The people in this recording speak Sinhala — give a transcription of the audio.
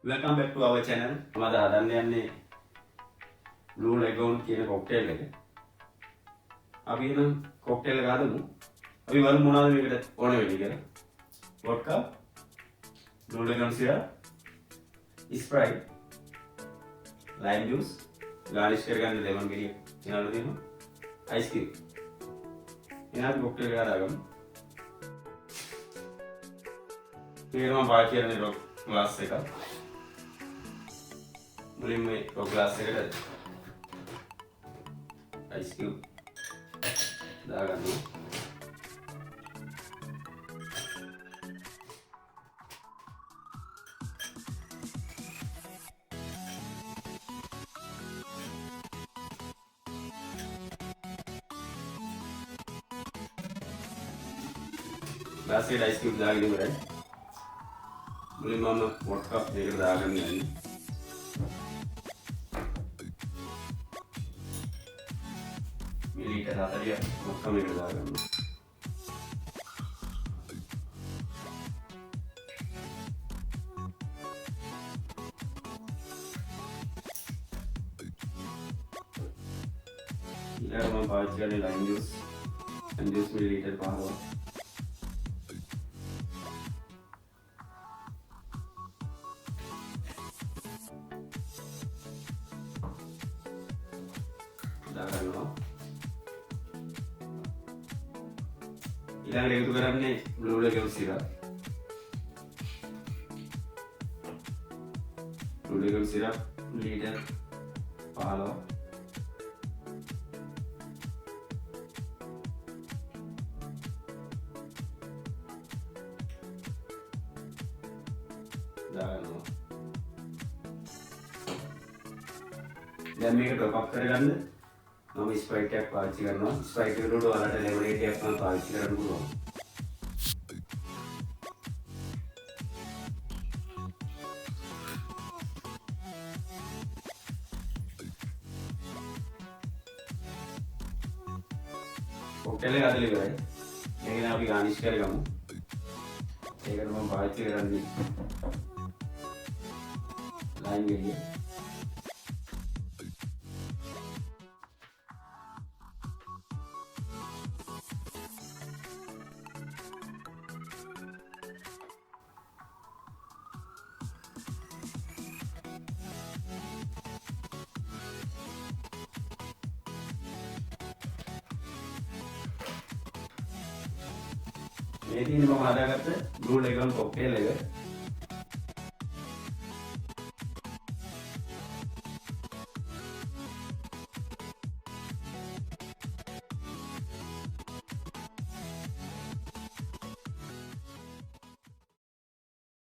Welcome back to our channel. අද හදන්න යන්නේ Blue Lagoon කියන cocktail එක. අපි නම් cocktail එක හදමු. අපි බලමු මොනවද මේකට ඕන වෙන්නේ කියලා. Vodka, Blue Lagoon syrup, Sprite, lime juice, garnish කරගන්න lemon ගෙඩිය ගෙනල්ලා දෙනවා. Ice cube. එහෙනම් cocktail එක හදාගමු. මේක මම පාවිච්චි කරන්නේ rock glass එකක්. මුලින්ම rock glass එකට ice cube දාගන්නවා. glass එකට ice cube දාගෙන ඉවරයි. මුලින්ම මම vodka එකකට දාගන්න යන්නේ. මිලිලීටර් 40ක් vodka එකකට දාගන්න. ඊළඟට මම පාවිච්චි කරන්නේ lime juice. lime juice millilitre 15ක්. දාගන්නවා. ඊළඟට එකතු කරන්නේ Blue Lagoon syrup. Blue Lagoon syrup litre 15. දාගන්නවා. දැන් මේක ටොප් අප් කරගන්න මම Sprite එකක් පාවිච්චි කරනවා. Sprite එකට ඔයාලට lemonade එකක් නම් පාවිච්චි කරන්න පුළුවන්. cocktail එක හදලා ඉවරයි. මේක දැන් අපි garnish කරගමු. ඒකට මම පාවිච්චි කරන්නේ lime ගෙඩිය. මේ තියෙන මම හදාගත්ත Blue Lagoon cocktail එක